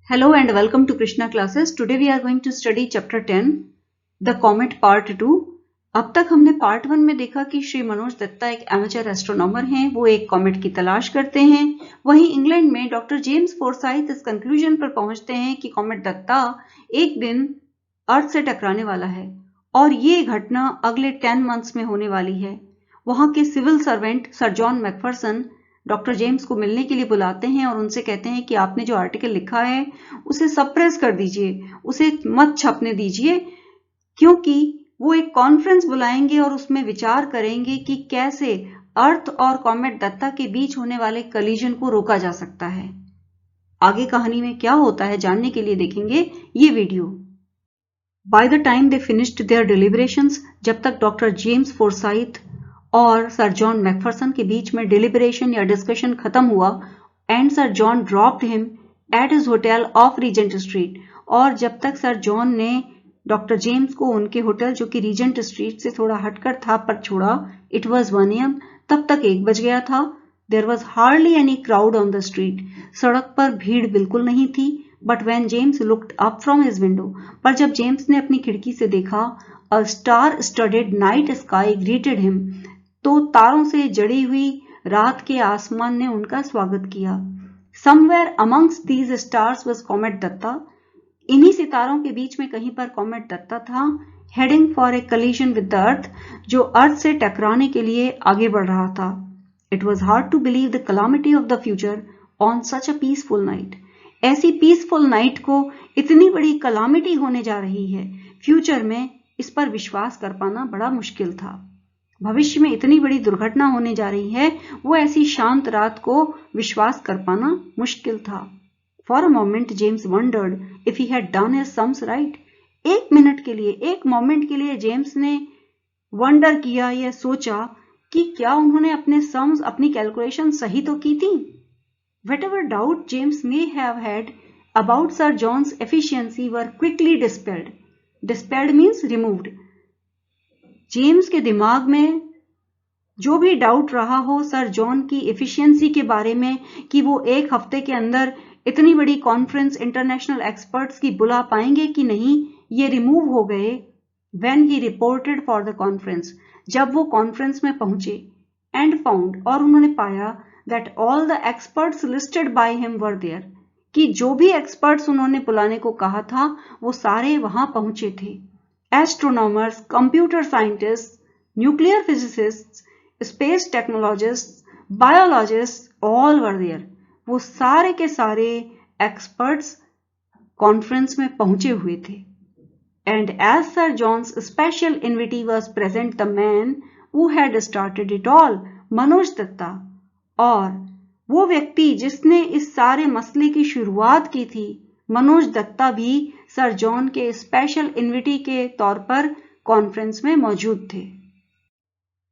Hello and welcome to Krishna classes. Today we are going to study chapter 10, The Comet Part 2. अब तक हमने part 1 में देखा कि श्री मनोज दत्ता एक एमेचर एस्ट्रोनॉमर हैं, वो एक कॉमेट की तलाश करते हैं। वहीं इंग्लैंड में डॉक्टर जेम्स फोर्साइथ इस कंक्लूजन पर पहुंचते हैं कि कॉमेट दत्ता एक दिन अर्थ से टकराने वाला है और ये घटना अगले 10 मंथ्स में होने वाली है। वहां के civil servant sir John McPherson doctor James को मिलने के लिए बुलाते हैं और उनसे कहते हैं कि आपने जो आर्टिकल लिखा है उसे सप्रेस कर दीजिए, उसे मत छपने दीजिए, क्योंकि वो एक कॉन्फ्रेंस बुलाएंगे और उसमें विचार करेंगे कि कैसे अर्थ और कॉमेट दत्ता के बीच होने वाले कलीजन को रोका जा सकता है। आगे कहानी में क्या होता है जानने के लिए देखेंगे ये video. By the time they finished their deliberations, जब तक डॉक्टर जेम्स फोर्साइथ और सर जॉन मैकफरसन के बीच में डिलिब्रेशन या डिस्कशन खत्म हुआ, and sir John dropped him at his hotel of Regent Street, और जब तक सर जॉन ने डॉक्टर जेम्स को उनके होटल जो कि रीजेंट स्ट्रीट से थोड़ा हटकर था पर छोड़ा, इट वॉज 1 AM, तब तक 1 बज गया था। There was hardly any crowd on the street, सड़क पर भीड़ बिल्कुल नहीं थी। But when James looked up from his window, पर जब जेम्स ने अपनी खिड़की से देखा, a star studded night sky greeted him, तो तारों से जड़ी हुई रात के आसमान ने उनका स्वागत किया। Somewhere amongst these stars was comet Dutta, इन्हीं सितारों के बीच में कहीं पर कॉमेट दत्ता था, heading for a collision with the earth, जो अर्थ से टकराने के लिए आगे बढ़ रहा था। It was hard to believe the calamity of the future on such a peaceful night, ऐसी पीसफुल नाइट को इतनी बड़ी कलामिटी होने जा रही है फ्यूचर में, इस पर विश्वास कर पाना बड़ा मुश्किल था। भविष्य में इतनी बड़ी दुर्घटना होने जा रही है, वो ऐसी शांत रात को विश्वास कर पाना मुश्किल था। For a moment James wondered if he had done his sums right, एक मिनट के लिए, एक मोमेंट के लिए जेम्स ने वंडर किया, यह सोचा कि क्या उन्होंने अपने सम्स, अपनी कैलकुलेशन सही तो की थी। Whatever doubt James may have had about sir John's efficiency were quickly dispelled. Dispelled means removed. James के दिमाग में जो भी डाउट रहा हो सर जॉन की एफिशिएंसी के बारे में कि वो 1 हफ्ते के अंदर इतनी बड़ी कॉन्फ्रेंस इंटरनेशनल एक्सपर्ट्स की बुला पाएंगे कि नहीं, ये रिमूव हो गए when he reported for the conference, जब वो कॉन्फ्रेंस में पहुंचे, एंड फाउंड, और उन्होंने पाया that all the experts listed by him were there, कि जो भी एक्सपर्ट्स उन्होंने बुलाने को कहा था वो सारे वहां पहुंचे थे। Astronomers, computer scientists, nuclear physicists, space technologists, biologists, all were there. वो सारे के सारे experts कॉन्फ्रेंस में पहुंचे हुए थे। And as Sir John's special invitee was present, the man who had started it all, Manoj Dutta, और वो व्यक्ति जिसने इस सारे मसले की शुरुआत की थी, मनोज दत्ता भी सर जॉन के स्पेशल इन्विटी के तौर पर कॉन्फ्रेंस में मौजूद थे।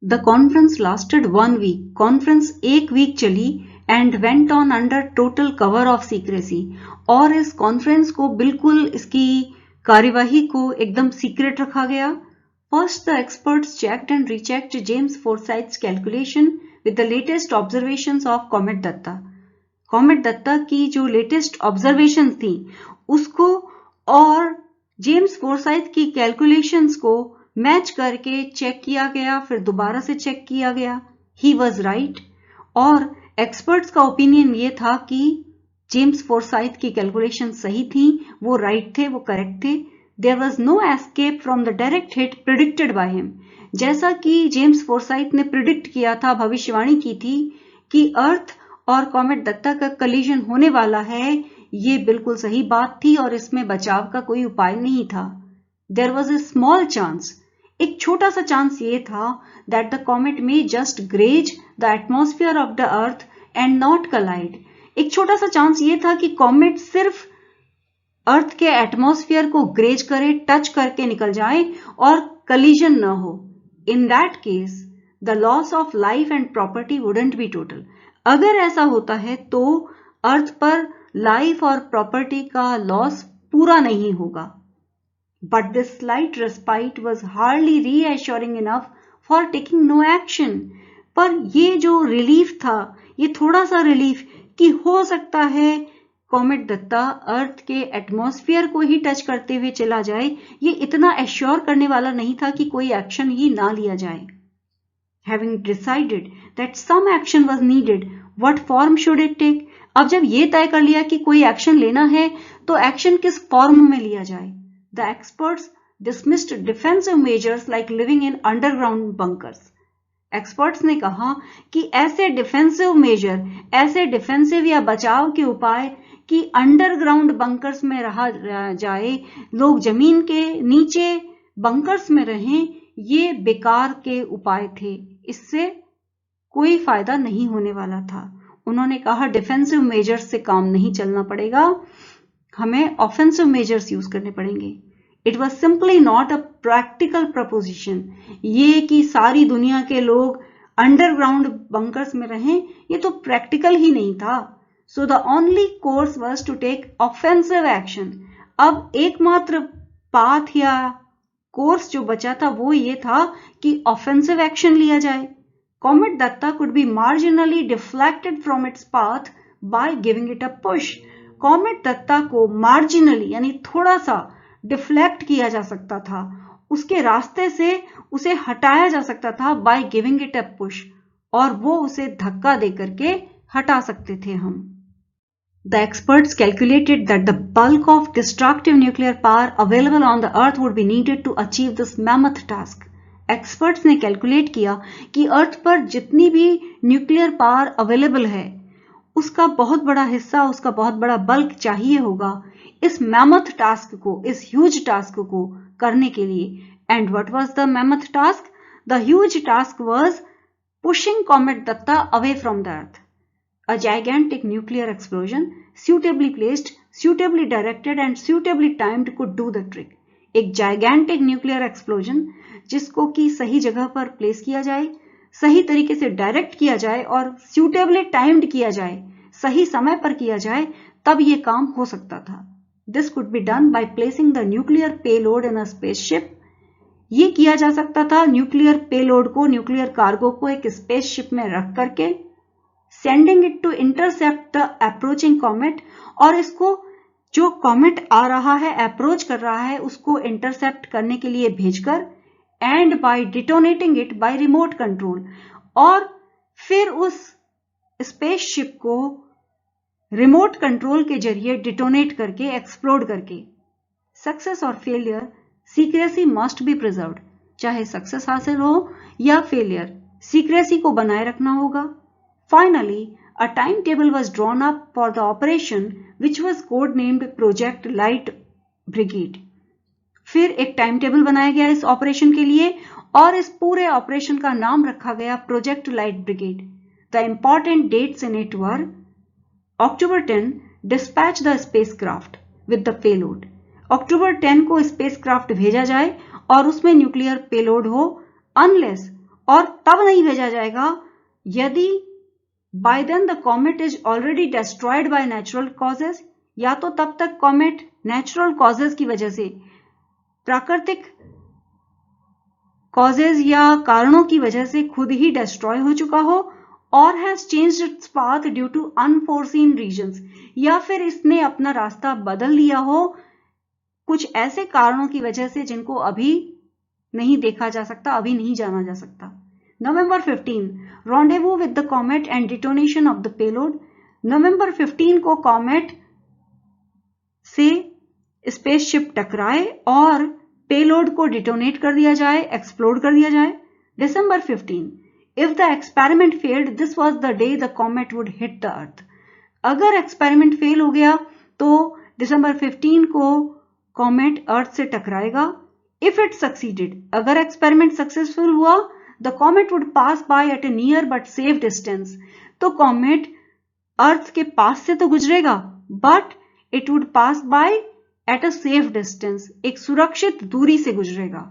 The conference lasted 1 week, conference 1 week चली, and went on under total cover of secrecy, और इस कॉन्फ्रेंस को बिल्कुल, इसकी कार्यवाही को एकदम सीक्रेट रखा गया। First the experts checked and rechecked James Forsyth's calculation with the latest observations of comet Datta. Comet Datta की जो लेटेस्ट ऑब्जर्वेशन थी उसको और जेम्स फोर्साइथ की कैलकुलेशंस को मैच करके चेक किया गया, फिर दोबारा से चेक किया गया। ही वॉज राइट, और एक्सपर्ट्स का ओपिनियन ये था कि जेम्स फोर्साइथ की कैलकुलेशन सही थी, वो राइट थे, वो करेक्ट थे। There was no escape from the direct hit predicted by him, जैसा कि जेम्स फोर्साइथ ने प्रिडिक्ट किया था, भविष्यवाणी की थी कि अर्थ और कॉमेट दत्ता का कलिजन होने वाला है, ये बिल्कुल सही बात थी और इसमें बचाव का कोई उपाय नहीं था। There was a small chance, एक छोटा सा चांस ये था that the comet may just graze the atmosphere of the earth and not collide. एक छोटा सा चांस ये था कि कॉमेट सिर्फ अर्थ के एटमॉस्फेयर को ग्रेज करे, टच करके निकल जाए और कलिजन न हो। In that case the loss of life and property wouldn't be total. अगर ऐसा होता है तो अर्थ पर लाइफ और प्रॉपर्टी का लॉस पूरा नहीं होगा। But this slight respite was hardly reassuring enough for taking no action. पर ये जो रिलीफ था, ये थोड़ा सा रिलीफ कि हो सकता है कॉमेट दत्ता अर्थ के एटमॉस्फेयर को ही टच करते हुए चला जाए, ये इतना एश्योर करने वाला नहीं था कि कोई एक्शन ही ना लिया जाए। Having decided that some action was needed, what form should it take? अब जब ये तय कर लिया कि कोई एक्शन लेना है तो एक्शन किस फॉर्म में लिया जाए? The experts dismissed defensive measures like living in underground bunkers. Experts ने कहा कि ऐसे डिफेंसिव मेजर, ऐसे डिफेंसिव या बचाव के उपाय कि अंडरग्राउंड बंकर्स में रहा जाए, लोग जमीन के नीचे बंकर्स में रहें, ये बेकार के उपाय थे, इससे कोई फायदा नहीं होने वाला था। उन्होंने कहा डिफेंसिव मेजर्स से काम नहीं चलना पड़ेगा, हमें ऑफेंसिव मेजर्स यूज करने पड़ेंगे। It was simply not a practical preposition. ये कि सारी दुनिया के लोग अंडरग्राउंड बंकर्स में रहें, ये तो प्रैक्टिकल ही नहीं था। So the only course was to take offensive action. अब एकमात्र पाथ या कोर्स जो बचा था वो ये था कि ऑफेंसिव एक्शन लिया जाए। Comet Dutta could be marginally deflected from its path by giving it a push. Comet Dutta को मार्जिनली यानी थोड़ा सा डिफ्लेक्ट किया जा सकता था, उसके रास्ते से उसे हटाया जा सकता था bye giving it a push, और वो उसे धक्का देकर के हटा सकते थे हम। The experts calculated that the bulk of destructive nuclear power available on the earth would be needed to achieve this mammoth task. Experts ने कैलकुलेट किया कि अर्थ पर जितनी भी न्यूक्लियर पावर अवेलेबल है उसका बहुत बड़ा हिस्सा, उसका बहुत बड़ा बल्क चाहिए होगा इस मैमथ टास्क को, इस ह्यूज टास्क को करने के लिए। And what was the mammoth task? The huge task was pushing comet Dutta away from the earth. A gigantic nuclear explosion, suitably placed, suitably directed and suitably timed could do the trick. एक gigantic nuclear explosion जिसको कि सही जगह पर place किया जाए, सही तरीके से डायरेक्ट किया जाए और suitably timed किया जाए, सही समय पर किया जाए, तब ये काम हो सकता था। This could be done by placing the nuclear payload in a spaceship. ये किया जा सकता था न्यूक्लियर पेलोड को, न्यूक्लियर कार्गो को एक स्पेसशिप में रख करके, sending it to intercept the approaching comet, और इसको जो कॉमेट आ रहा है, अप्रोच कर रहा है, उसको इंटरसेप्ट करने के लिए भेजकर, and by detonating it by remote control, और फिर उस स्पेसशिप को रिमोट कंट्रोल के जरिए डिटोनेट करके, एक्सप्लोड करके। सक्सेस और failure, secrecy must be preserved. चाहे सक्सेस हासिल हो या फेलियर, सीक्रेसी को बनाए रखना होगा। Finally, a timetable was drawn up for the operation, which was codenamed Project Light Brigade. फिर एक टाइम टेबल बनाया गया इस ऑपरेशन के लिए और इस पूरे ऑपरेशन का नाम रखा गया project light brigade. The important dates in it were October 10, dispatch the spacecraft with the payload. October 10 को स्पेसक्राफ्ट भेजा जाए और उसमें न्यूक्लियर पेलोड हो, अनलेस, और तब नहीं भेजा जाएगा यदि by then the comet is already destroyed by natural causes, या तो तब तक कॉमेट नेचुरल कॉजेज की वजह से, प्राकृतिक कॉजेज या कारणों की वजह से खुद ही डिस्ट्रॉय हो चुका हो, और has changed its path due to unforeseen reasons, या फिर इसने अपना रास्ता बदल लिया हो कुछ ऐसे कारणों की वजह से जिनको अभी नहीं देखा जा सकता, अभी नहीं जाना जा सकता। November 15, rendezvous with the comet and detonation of the payload. November 15 को कॉमेट से स्पेसशिप टकराए और पेलोड को डिटोनेट कर दिया जाए, एक्सप्लोड कर दिया जाए। December 15, if the experiment failed, this was the day the comet would hit the earth. अगर एक्सपेरिमेंट फेल हो गया तो December 15 को कॉमेट अर्थ से टकराएगा। If it succeeded, अगर एक्सपेरिमेंट सक्सेसफुल हुआ, the comet would pass by at a near but safe distance. तो comet अर्थ के पास से तो गुजरेगा, but it would pass by at a safe distance. एक सुरक्षित दूरी से गुजरेगा।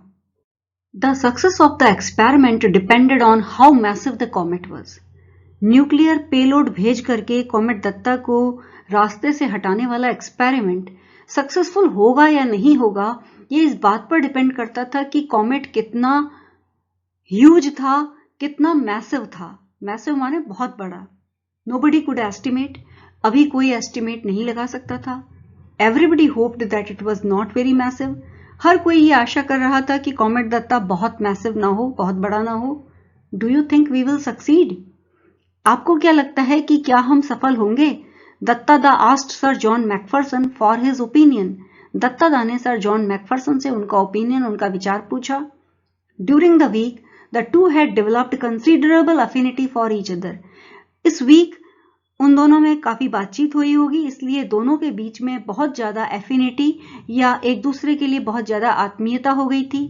The success of the experiment depended on how massive the comet was. Nuclear payload भेज करके कॉमेट दत्ता को रास्ते से हटाने वाला एक्सपेरिमेंट सक्सेसफुल होगा या नहीं होगा, ये इस बात पर डिपेंड करता था कि कॉमेट कितना ह्यूज था, कितना मैसिव था। मैसिव माने बहुत बड़ा। Nobody could estimate. अभी कोई एस्टिमेट नहीं लगा सकता था। Everybody hoped that it was not very massive. हर कोई ये आशा कर रहा था कि कॉमेट दत्ता बहुत मैसिव ना हो, बहुत बड़ा ना हो। Do you think we will succeed? आपको क्या लगता है कि क्या हम सफल होंगे? Dutta da asked sir John McPherson for his opinion. Dutta da ने सर जॉन मैकफरसन से उनका ओपिनियन, उनका विचार पूछा। During the week the two had developed considerable affinity for each other. इस वीक उन दोनों में काफी बातचीत हुई होगी, इसलिए दोनों के बीच में बहुत ज्यादा एफिनिटी या एक दूसरे के लिए बहुत ज्यादा आत्मीयता हो गई थी।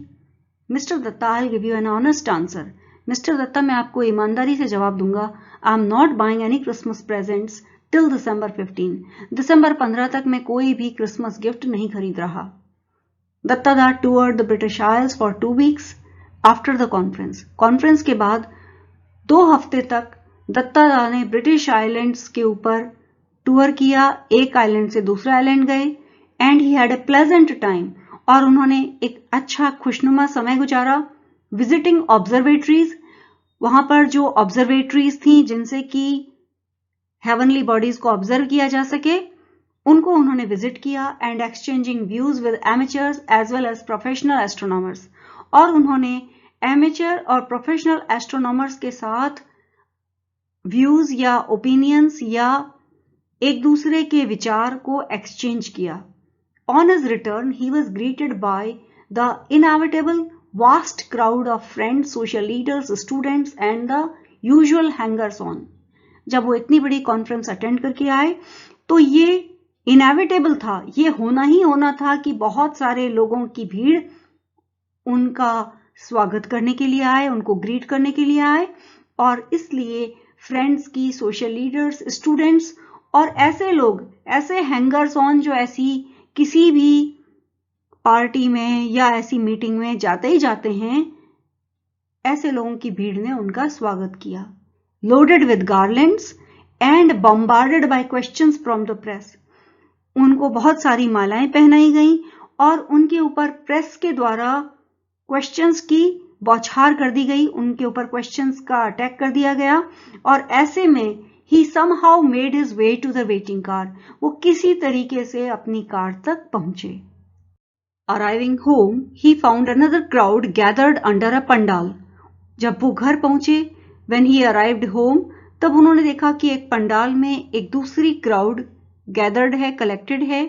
Mister Dutta, I give you an honest answer. Mister Dutta, मैं आपको ईमानदारी से जवाब दूंगा। I am not buying any Christmas presents till December 15। दिसंबर 15 तक मैं कोई भी क्रिसमस गिफ्ट नहीं खरीद रहा। Dutta da toured the British Isles for 2 weeks after the conference. Conference के बाद 2 हफ्ते तक दत्ता दा ने ब्रिटिश आइलैंड्स के ऊपर टूर किया। एक आइलैंड से दूसरे आइलैंड गए and he had a pleasant time, और उन्होंने एक अच्छा खुशनुमा समय गुजारा। विजिटिंग ऑब्जर्वेटरीज, वहां पर जो ऑब्जर्वेटरीज थी जिनसे कि हेवनली बॉडीज को ऑब्जर्व किया जा सके, उनको उन्होंने विजिट किया। And exchanging views with amateurs as well as professional astronomers, और उन्होंने एमेचर और प्रोफेशनल एस्ट्रोनॉमर्स के साथ व्यूज या ओपिनियंस या एक दूसरे के विचार को एक्सचेंज किया। On his return he was greeted by the inevitable vast crowd of friends, social leaders, students and the usual hangers on. जब वो इतनी बड़ी कॉन्फ्रेंस अटेंड करके आए तो ये इनएविटेबल था, ये होना ही होना था कि बहुत सारे लोगों की भीड़ उनका स्वागत करने के लिए आए, उनको ग्रीट करने के लिए आए। और इसलिए फ्रेंड्स की, सोशल लीडर्स, स्टूडेंट्स और ऐसे लोग, ऐसे हैंगर्स ऑन जो ऐसी किसी भी पार्टी में या ऐसी मीटिंग में जाते ही जाते हैं, ऐसे लोगों की भीड़ ने उनका स्वागत किया। Loaded with garlands and bombarded by questions from the press. उनको बहुत सारी मालाएं पहनाई गईं और उनके ऊपर प्रेस के द्वारा क्वेश्चंस की बौछार कर दी गई, उनके ऊपर क्वेश्चंस का अटैक कर दिया गया। और ऐसे में ही somehow made his way to the waiting car. वो किसी तरीके से अपनी कार तक पहुंचे। Arriving home he found another crowd gathered under a pandal. जब वो घर पहुंचे, व्हेन ही अराइव्ड होम, तब उन्होंने देखा कि एक पंडाल में एक दूसरी क्राउड गैदर्ड है, कलेक्टेड है।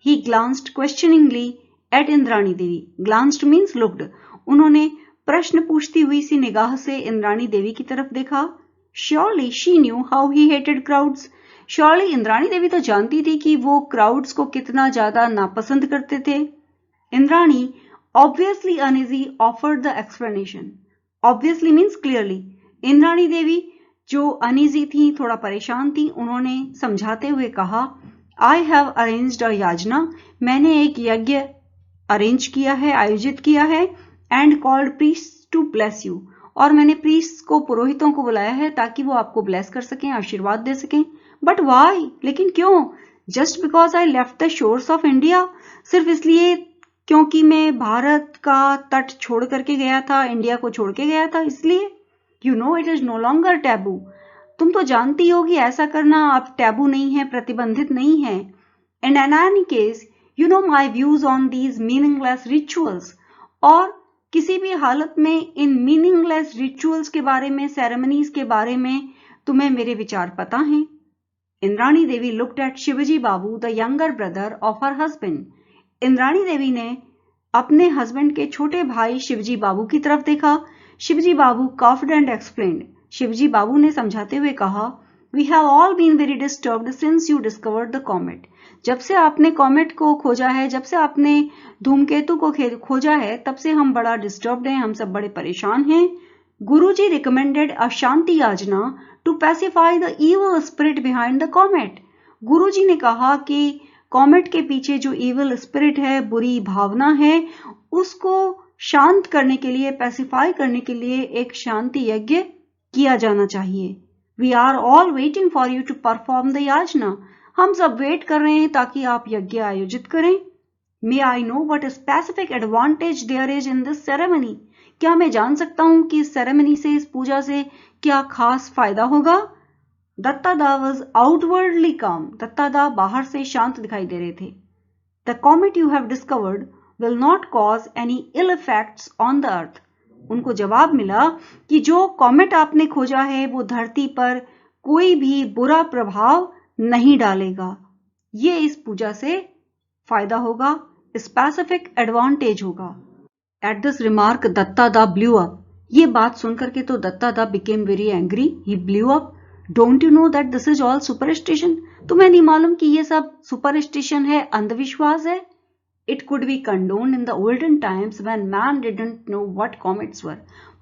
He glanced questioningly at Indrani Devi. Glanced means looked. उन्होंने प्रश्न पूछती हुई सी निगाह से इंद्राणी देवी की तरफ देखा। Surely she knew how he hated crowds. श्योरली इंद्राणी देवी तो जानती थी कि वो क्राउड्स को कितना ज्यादा नापसंद करते थे। Indrani obviously uneasy offered the explanation. Obviously means clearly. Indrani Devi जो अनइजी थी, थोड़ा परेशान थी, उन्होंने समझाते हुए कहा, आई हैव अरेंज्ड अ याजना। मैंने एक यज्ञ अरेंज किया है, आयोजित किया है। And called priest to bless you. और मैंने प्रीस्ट को, पुरोहितों को बुलाया है ताकि वो आपको ब्लेस कर सकें, आशीर्वाद दे सकें। But why? लेकिन क्यों? Just because I left the shores of India. सिर्फ इसलिए क्योंकि मैं भारत का तट छोड़ करके गया था, इंडिया को छोड़ के गया था, इसलिए? You know it is no longer taboo. तुम तो जानती हो कि ऐसा करना अब टैबू नहीं है, प्रतिबंधित नहीं है। And in any case you know my views on these meaningless rituals. और किसी भी हालत में इन मीनिंगलेस रिचुअल्स के बारे में, सेरेमनीज के बारे में तुम्हें मेरे विचार पता हैं। Indrani Devi looked at Shivji Babu, the younger brother of her husband. Indrani Devi ने अपने हस्बैंड के छोटे भाई शिवजी बाबू की तरफ देखा। Shivji babu coughed and explained. Shivji babu ने समझाते हुए कहा, we have all been very disturbed since you discovered the comet. जब से आपने कॉमेट को खोजा है, जब से आपने धूमकेतु को खोजा है, तब से हम बड़ा डिस्टर्ब्ड हैं, हम सब बड़े परेशान हैं। Guruji recommended a shanti yajna to pacify the evil spirit behind the comet. Guruji ने कहा कि कॉमेट के पीछे जो इविल स्पिरिट है, बुरी भावना है, उसको शांत करने के लिए, पैसिफाई करने के लिए एक शांति यज्ञ किया जाना चाहिए। We are all waiting for you to perform the yajna. हम सब वेट कर रहे हैं ताकि आप यज्ञ आयोजित करें। May I know what specific advantage there is in this ceremony. क्या मैं जान सकता हूं कि इस सेरेमनी से, इस पूजा से क्या खास फायदा होगा? दत्तादा वॉज आउटवर्डली काम, दत्तादा बाहर से शांत दिखाई दे रहे थे। The comet you have discovered will not cause any ill effects on the earth. उनको जवाब मिला कि जो कॉमेट आपने खोजा है वो धरती पर कोई भी बुरा प्रभाव नहीं डालेगा। ये इस पूजा से फायदा होगा, स्पेसिफिक एडवांटेज होगा। At this remark Dattada blew up. ये बात सुनकर के तो Dattada became very angry, he blew up. Don't you know that this is all superstition? तुम्हें नहीं मालूम कि ये सब सुपरस्टिशन है, अंधविश्वास है? It could be condoned in the olden times when man didn't know what comets were.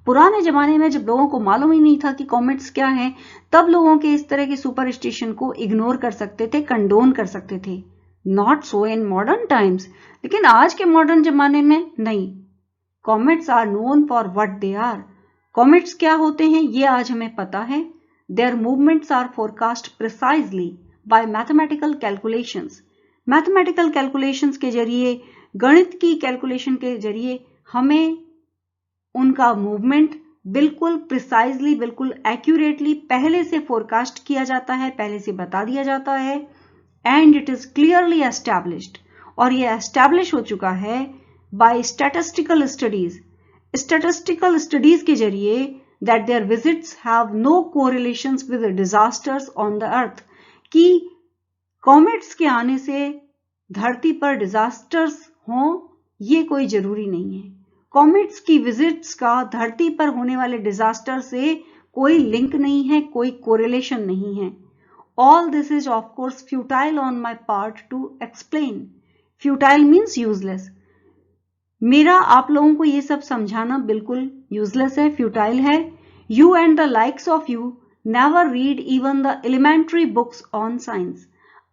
पुराने जमाने में जब लोगों को मालूम ही नहीं था कि कॉमेट्स क्या है, तब लोगों के इस तरह के सुपरस्टिशन को इग्नोर कर सकते थे, कंडोन कर सकते थे। Not so in modern times, लेकिन आज के मॉडर्न जमाने में नहीं। Comets are known for what they are. Comets क्या होते हैं ये आज हमें पता है। Their movements are forecast precisely by mathematical calculations. Mathematical calculations के जरिए, गणित की कैलकुलेशन के जरिए हमें उनका मूवमेंट बिल्कुल प्रिसाइजली, बिल्कुल एक्यूरेटली पहले से फोरकास्ट किया जाता है, पहले से बता दिया जाता है। And it is clearly established, और ये एस्टैब्लिश हो चुका है by statistical studies. Statistical studies के जरिए that their visits have no correlations with disasters on the earth, कि कॉमेट्स के आने से धरती पर डिजास्टर्स हों ये कोई जरूरी नहीं है। कॉमेट्स की विजिट्स का धरती पर होने वाले डिजास्टर से कोई लिंक नहीं है, कोई कोरिलेशन नहीं है। All this is of course futile on my part two explain. Futile means useless. मेरा आप लोगों को ये सब समझाना बिल्कुल यूजलेस है, फ्यूटाइल है। You and the likes of you never read even the elementary books on science.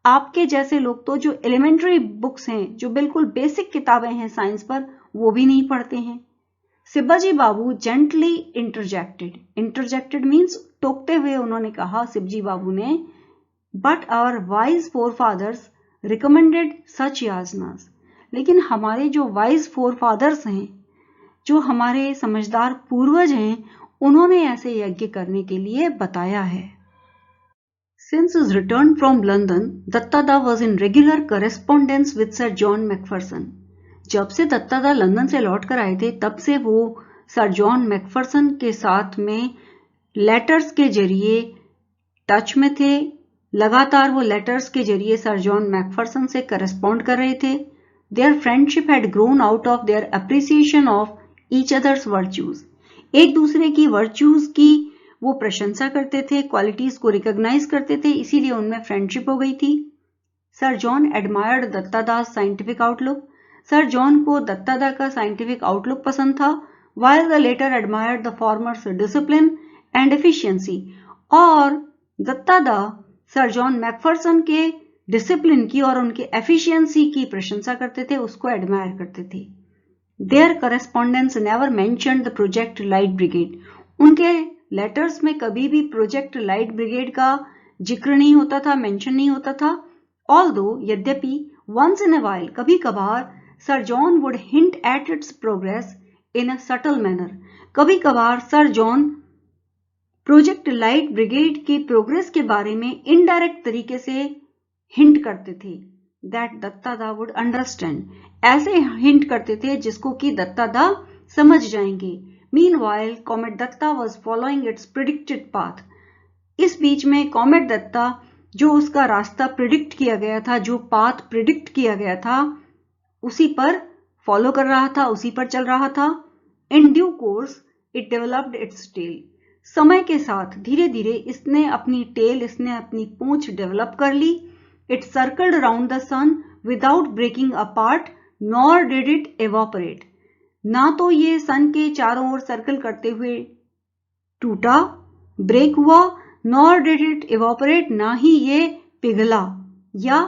आपके जैसे लोग तो जो एलिमेंट्री बुक्स हैं, जो बिल्कुल बेसिक किताबें हैं साइंस पर, वो भी नहीं पढ़ते हैं। शिवाजी बाबू जेंटली इंटरजेक्टेड। इंटरजेक्टेड मीन्स टोकते हुए उन्होंने कहा, शिवजी बाबू ने, but our wise forefathers recommended सच याजनास। लेकिन हमारे जो वाइज फोरफादर्स हैं, जो हमारे समझदार पूर्वज हैं, उन्होंने ऐसे यज्ञ करने के लिए बताया है। Since his return from London, दत्तादा was in regular correspondence with Sir John Macpherson. जब से दत्तादा लंदन से लौट कर आए थे, तब से वो सर जॉन मैकफरसन के साथ में लेटर्स के जरिए टच में थे। लगातार वो लेटर्स के जरिए सर जॉन मैकफरसन से करस्पॉन्ड कर रहे थे। Their friendship had grown out of their appreciation of each others virtues. एक दूसरे की वर्च्यूज की वो प्रशंसा करते थे, क्वालिटीज को रिकॉग्नाइज करते थे, इसीलिए उनमें फ्रेंडशिप हो गई थी। Sir John admired Dattada's scientific outlook. Sir John को दत्तादा का साइंटिफिक आउटलुक पसंद था, while the later admired the former's discipline and efficiency। और दत्तादा सर जॉन मैकफरसन के डिसिप्लिन की और उनके एफिशिएंसी की प्रशंसा करते थे, उसको एडमायर करते थे। Their correspondence never mentioned the Project Light Brigade। उनके लेटर्स में कभी भी प्रोजेक्ट लाइट ब्रिगेड का जिक्र नहीं होता था, मेंशन नहीं होता था। ऑल्दो, यद्यपि, वंस इन अ वाइल, कभी कभार, sir John would hint at its progress in a subtle manner. कभी कभार sir John project light brigade की प्रोग्रेस के बारे में इनडायरेक्ट तरीके से हिंट करते थे, दैट दत्तादा वुड अंडरस्टैंड। ऐसे हिंट करते थे जिसको कि दत्तादा समझ जाएंगे। Meanwhile comet Dutta was following its predicted path. इस बीच में कॉमेट दत्ता, जो उसका रास्ता प्रिडिक्ट किया गया था, जो पाथ प्रिडिक्ट किया गया था, उसी पर फॉलो कर रहा था, उसी पर चल रहा था। In due course it developed its tail. समय के साथ धीरे धीरे इसने अपनी टेल, इसने अपनी पूंछ डेवलप कर ली। It circled around the sun without breaking apart nor did it evaporate. ना तो ये सन के चारों ओर सर्कल करते हुए टूटा, ब्रेक हुआ, नॉर डिड इट एवापोरेट, ना ही ये पिघला या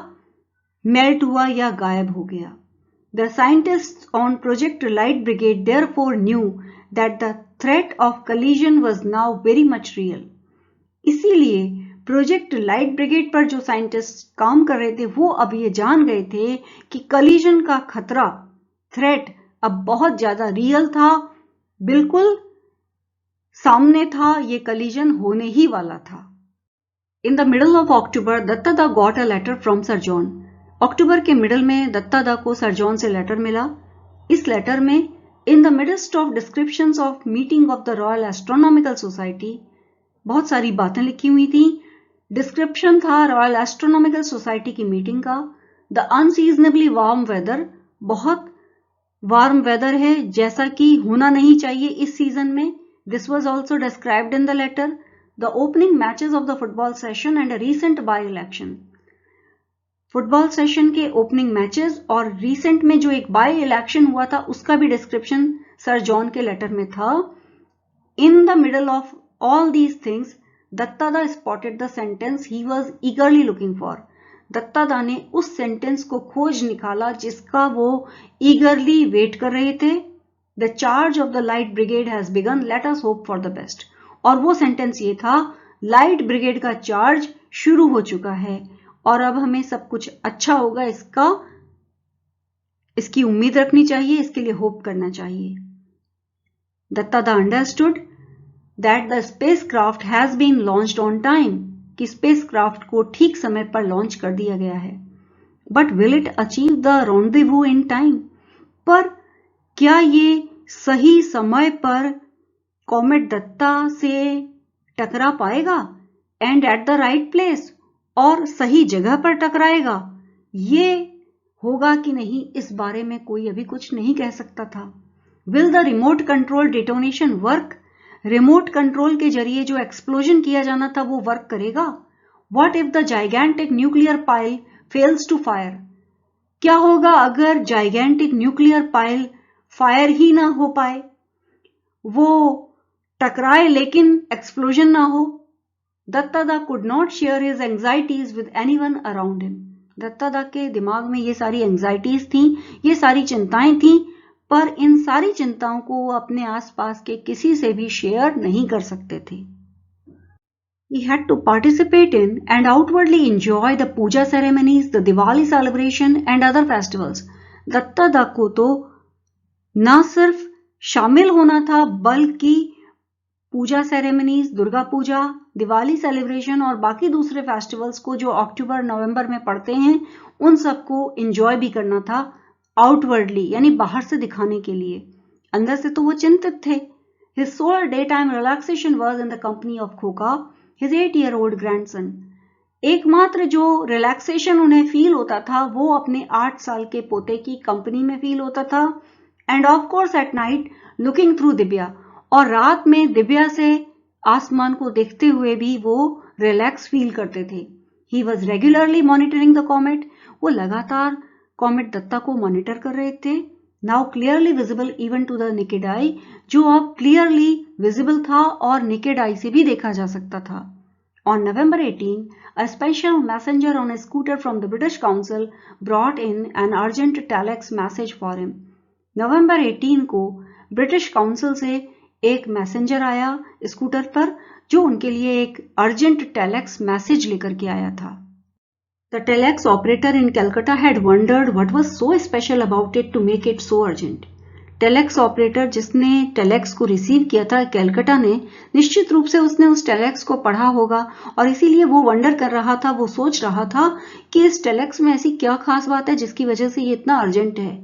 मेल्ट हुआ या गायब हो गया। The scientists on Project Light Brigade therefore knew that the threat of collision was now very much real। इसीलिए प्रोजेक्ट लाइट ब्रिगेड पर जो साइंटिस्ट काम कर रहे थे, वो अब ये जान गए थे कि कलीजन का खतरा, थ्रेट, अब बहुत ज्यादा रियल था, बिल्कुल सामने था, ये कलीजन होने ही वाला था। In the middle of October, Datta got a letter from Sir John. अक्टूबर के मिडल में दत्ता को सर जॉन से लेटर मिला. इस लेटर में in the midst of descriptions of meeting of the Royal Astronomical Society बहुत सारी बातें लिखी हुई थी. डिस्क्रिप्शन था रॉयल एस्ट्रोनॉमिकल सोसाइटी की मीटिंग का. द अनसीजनेबली वार्म वेदर, बहुत वार्म वेदर है जैसा कि होना नहीं चाहिए इस सीजन में. This was also described in the letter. The opening matches of the football session and a recent by election. Football session के ओपनिंग मैचेस और रीसेंट में जो एक बाय इलेक्शन हुआ था उसका भी डिस्क्रिप्शन सर जॉन के लेटर में था. In the middle of all these things Dutta spotted the sentence he was eagerly looking for. Dutta ने उस सेंटेंस को खोज निकाला जिसका वो ईगरली वेट कर रहे थे. The charge of the light brigade has begin, let us hope for the best. और वो सेंटेंस ये था, लाइट ब्रिगेड का चार्ज शुरू हो चुका है और अब हमें सब कुछ अच्छा होगा, इसकी उम्मीद रखनी चाहिए, इसके लिए होप करना चाहिए. Datta understood that the spacecraft has been launched on time, कि स्पेसक्राफ्ट को ठीक समय पर लॉन्च कर दिया गया है. But will it achieve the rendezvous in time, पर क्या ये सही समय पर कॉमेट दत्ता से टकरा पाएगा? And at the right place, और सही जगह पर टकराएगा? ये होगा कि नहीं इस बारे में कोई अभी कुछ नहीं कह सकता था. Will the remote control detonation work, remote control के जरिए जो एक्सप्लोजन किया जाना था वो वर्क करेगा? What if the gigantic nuclear pile fails to fire, क्या होगा अगर जाइगेंटिक न्यूक्लियर पाइल फायर ही ना हो पाए, वो टकराए लेकिन एक्सप्लोजन ना हो? Datta could not share his anxieties with anyone around him. Datta के दिमाग में ये सारी एंजाइटीज थी, ये सारी चिंताएं थी, पर इन सारी चिंताओं को वो अपने आसपास के किसी से भी शेयर नहीं कर सकते थे. He had to participate in and outwardly enjoy the puja ceremonies, the Diwali celebration and other festivals. Dutta को तो ना सिर्फ शामिल होना था बल्कि पूजा सेरेमनीज, दुर्गा पूजा, दिवाली सेलिब्रेशन और बाकी दूसरे फेस्टिवल्स को जो अक्टूबर नवंबर में पड़ते हैं उन सबको एंजॉय भी करना था आउटवर्डली, यानी बाहर से दिखाने के लिए. अंदर से तो वो चिंतित थे. His sole daytime relaxation was in the company of Khoka, his 8-year-old grandson. एकमात्र जो रिलैक्सेशन उन्हें फील होता था वो अपने 8 साल के पोते की कंपनी में फील होता था. End of course at night looking through Divya, और रात में दिव्या से आसमान को देखते हुए भी वो रिलैक्स फील करते थे. He was regularly monitoring the comet, वो लगातार कॉमेट दत्ता को मॉनिटर कर रहे थे. Now clearly visible even to the naked eye, जो अब क्लियरली विजिबल था और नेकेड आई से भी देखा जा सकता था. On November 18, a special messenger on a scooter from the British Council brought in an urgent telex message for him. नवंबर 18 को ब्रिटिश काउंसिल से एक मैसेंजर आया स्कूटर पर जो उनके लिए एक अर्जेंट टेलेक्स मैसेज लेकर के आया था. The telex operator in Calcutta had wondered what was so special about it to make it so urgent. Telex operator जिसने टेलेक्स को रिसीव किया था कैलकाटा ने, निश्चित रूप से उसने उस टेलेक्स को पढ़ा होगा और इसीलिए वो वंडर कर रहा था, वो सोच रहा था कि इस टेलेक्स में ऐसी क्या खास बात है जिसकी वजह से ये इतना अर्जेंट है.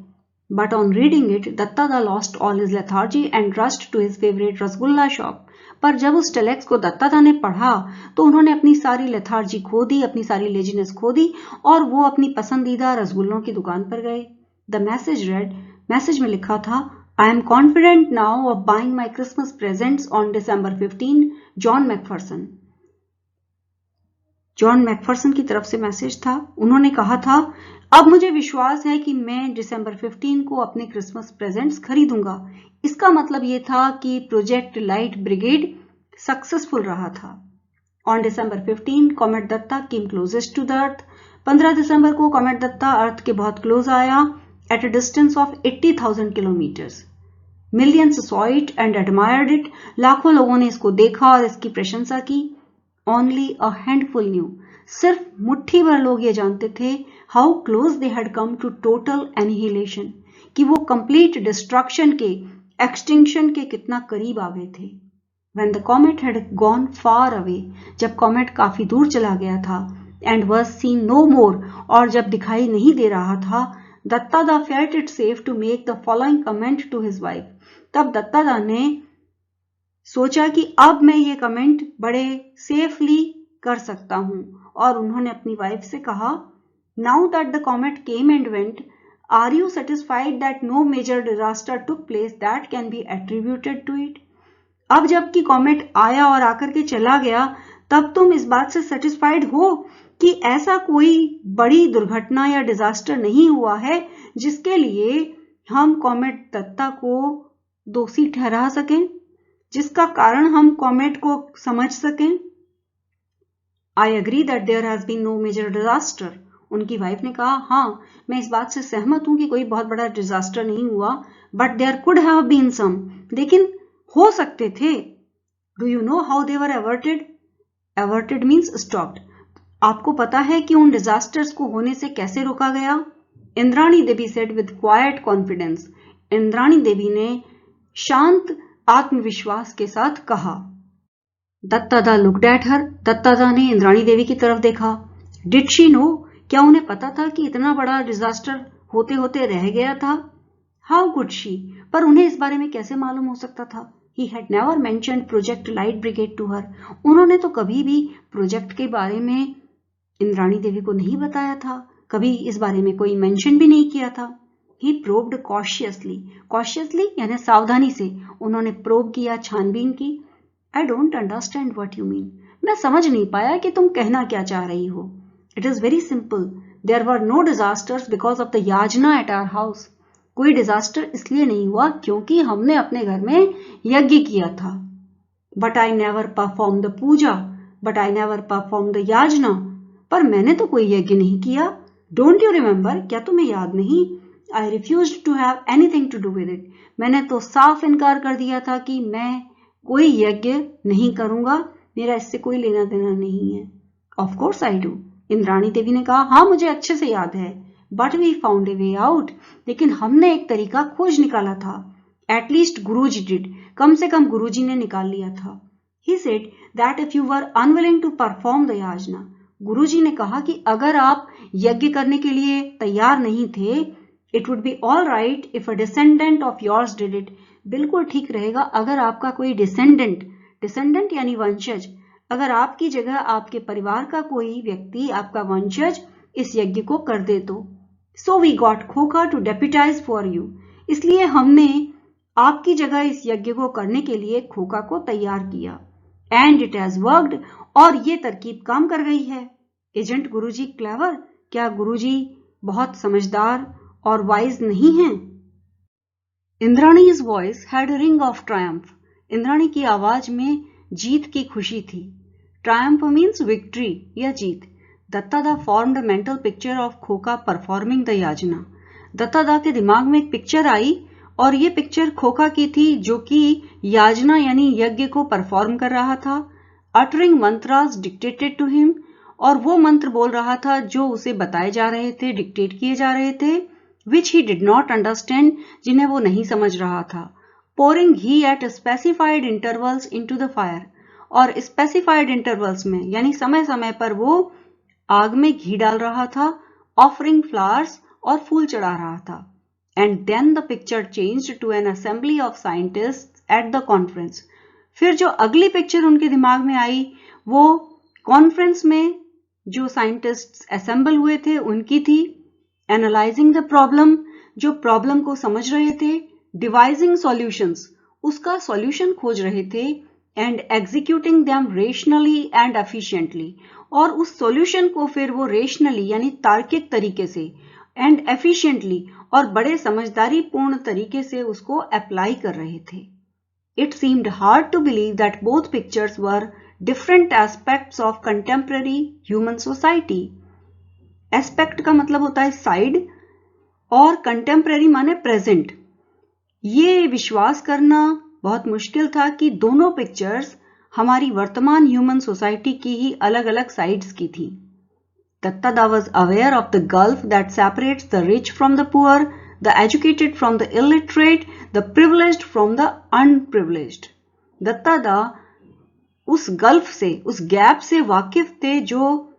But on reading it Datta lost all his lethargy and rushed to his favourite rasgulla shop. पर जब उस टेलेक्स को दत्ता ने पढ़ा तो उन्होंने अपनी सारी लेथार्जी खो दी, अपनी सारी लेजीनेस खो दी और वो अपनी पसंदीदा रसगुल्लों की दुकान पर गए. द मैसेज रेड, मैसेज में लिखा था, I am confident now of buying my Christmas presents on December 15, John Macpherson. John Macpherson की तरफ से मैसेज था. उन्होंने कहा था, अब मुझे विश्वास है कि मैं दिसंबर 15 को अपने क्रिसमस प्रेजेंट्स खरीदूंगा. इसका मतलब यह था कि प्रोजेक्ट लाइट ब्रिगेड सक्सेसफुल रहा था. On December 15, comet Datta came closest to the earth. 15 दिसंबर को कॉमेट दत्ता अर्थ के बहुत क्लोज आया at a distance of 80,000 kilometers. Millions saw it and admired it. लाखों लोगों ने इसको देखा और इसकी प्रशंसा की. Only a handful knew. सिर्फ मुट्ठी भर लोग ये जानते थे how close they had come to total annihilation, कि वो complete destruction के, extinction के कितना करीब आ गए थे. When the comet had gone far away, जब कॉमेट काफी दूर चला गया था, and was seen no more, और जब दिखाई नहीं दे रहा था, दत्तादा felt it safe to make the following comment to his wife. तब दत्तादा ने सोचा कि अब मैं ये कमेंट बड़े सेफली कर सकता हूं, और उन्होंने अपनी वाइफ से कहा, Now that the comet came and went, are you satisfied that no major disaster took place that can be attributed to it? अब जबकि कॉमेट आया और आकर के चला गया, तब तुम इस बात से सेटिस्फाइड हो कि ऐसा कोई बड़ी दुर्घटना या डिजास्टर नहीं हुआ है जिसके लिए हम कॉमेट दत्ता को दोषी ठहरा सकें, जिसका कारण हम कॉमेट को समझ सकें. I agree that there has been no major disaster. उनकी वाइफ ने कहा, हाँ, मैं इस बात से सहमत हूं कि कोई बहुत बड़ा डिजास्टर नहीं हुआ, but there could have been some. लेकिन हो सकते थे. Do you know how they were averted? Averted means stopped. आपको पता है कि उन डिजास्टर्स को होने से कैसे रोका गया? Indrani Devi said with quite confidence. Indrani Devi ने शांत आत्मविश्वास के साथ कहा. दत्तादा लुक्ड एट हर. दत्तादा ने इंद्राणी देवी की तरफ देखा. Did she know? क्या उन्हें पता था कि इतना बड़ा डिजास्टर होते होते रह गया था? How could she? पर उन्हें इस बारे में कैसे मालूम हो सकता था? He had never mentioned Project Light Brigade to her. उन्होंने तो कभी भी प्रोजेक्ट के बारे में इंद्राणी देवी को नहीं बताया था, कभी इस बारे में कोई मेंशन भी नहीं किया था. He probed cautiously. Cautiously यानी सावधानी से उन्होंने प्रोब किया, छानबीन की. I don't understand what you mean. मैं समझ नहीं पाया कि तुम कहना क्या चाह रही हो. It is very simple. There were no disasters because of the yajna at our house. कोई डिजास्टर इसलिए नहीं हुआ क्योंकि हमने अपने घर में यज्ञ किया था. But I never perform the puja. But I never perform the yajna. पर मैंने तो कोई यज्ञ नहीं किया. Don't you remember? क्या तुम्हें याद नहीं? I refused to have anything to do with it. मैंने तो साफ इनकार कर दिया था कि मैं कोई यज्ञ नहीं करूंगा, मेरा इससे कोई लेना देना नहीं है. Of course I do. Indrani Devi ने कहा, हाँ, मुझे अच्छे से याद है. But we found a way out. लेकिन हमने एक तरीका खोज निकाला था. At least Guruji did. कम से कम गुरुजी ने निकाल लिया था. He said that if you were unwilling to perform the yajna. Guruji ने कहा कि अगर आप यज्ञ करने के लिए तैयार नहीं थे, it would be all right if a descendant of yours did it. बिल्कुल ठीक रहेगा अगर आपका कोई डिसेंडेंट यानी वंशज, अगर आपकी जगह आपके परिवार का कोई व्यक्ति, आपका वंशज, इस यज्ञ को कर दे तो. So we got खोखा to deputize for you. इसलिए हमने आपकी जगह इस यज्ञ को करने के लिए खोखा को तैयार किया. And it has worked. और ये तरकीब काम कर गई है. Isn't Guruji clever? क्या गुरुजी बहुत समझदार और वाइज नहीं हैं? इंद्राणी's voice had a ring of triumph. Indrani की आवाज में जीत की खुशी थी. Triumph means victory या जीत. Dattada formed a mental picture of Khokha performing the yajna. Dattada के दिमाग में एक पिक्चर आई और ये पिक्चर खोखा की थी जो कि याजना यानी यज्ञ को परफॉर्म कर रहा था. Uttering mantras dictated to him. और वो मंत्र बोल रहा था जो उसे बताए जा रहे थे, डिक्टेट किए जा रहे थे. विच ही डिड नॉट अंडरस्टैंड. जिन्हें वो नहीं समझ रहा था. Pouring ghee eight specified intervals into the fire. और स्पेसिफाइड इंटरवल्स में यानी समय समय पर वो आग में घी डाल रहा था. ऑफरिंग फ्लावर्स और फूल चढ़ा रहा था. And then the picture changed to an assembly of scientists at the conference. फिर जो अगली पिक्चर उनके दिमाग में आई वो कॉन्फ्रेंस में जो साइंटिस्ट्स असेंबल हुए थे उनकी थी. Analysing the problem. जो प्रॉब्लम को समझ रहे थे. Devising solutions. उसका सॉल्यूशन खोज रहे थे. And executing them rationally and efficiently. और उस सॉल्यूशन को फिर वो रेशनली यानी तार्किक तरीके से एंड एफिशिएंटली और बड़े समझदारी पूर्ण तरीके से उसको अप्लाई कर रहे थे. It seemed hard to believe that both pictures were different aspects of contemporary human society. Aspect का मतलब होता है साइड और कंटेम्पररी माने प्रेजेंट. ये विश्वास करना बहुत मुश्किल था कि दोनों पिक्चर्स हमारी वर्तमान ह्यूमन सोसाइटी की ही अलग अलग साइड्स की थी. Dattada was aware of the gulf that separates the rich from the poor, the educated from the illiterate, the privileged from the unprivileged. दत्तादा उस गल्फ से, उस गैप से वाकिफ थे जो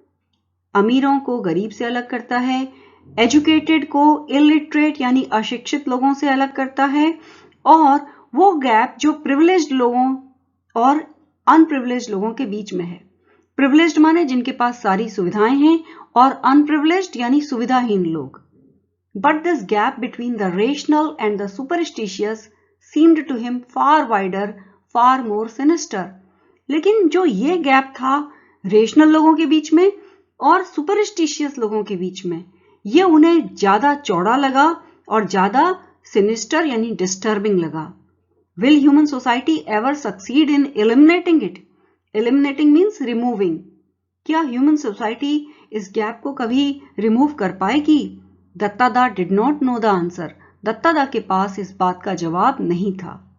अमीरों को गरीब से अलग करता है, एजुकेटेड को इलिटरेट यानी अशिक्षित लोगों से अलग करता है, और वो गैप जो प्रिविलेज्ड लोगों और अनप्रिविलेज्ड लोगों के बीच में है। प्रिविलेज्ड माने जिनके पास सारी सुविधाएं हैं, और अनप्रिविलेज्ड यानी सुविधाहीन लोग। But this gap between the rational and the superstitious seemed to him far wider, far more sinister. लेकिन जो ये गैप था रेशनल लोगों के बीच में और सुपरस्टिशियस लोगों के बीच में, ये उन्हें ज्यादा चौड़ा लगा और ज्यादा सिनिस्टर यानी डिस्टर्बिंग लगा। Will human society ever succeed in eliminating it? Eliminating means removing. क्या ह्यूमन सोसाइटी इस गैप को कभी रिमूव कर पाएगी? Dattada did not know the answer. Dattada के पास इस बात का जवाब नहीं था।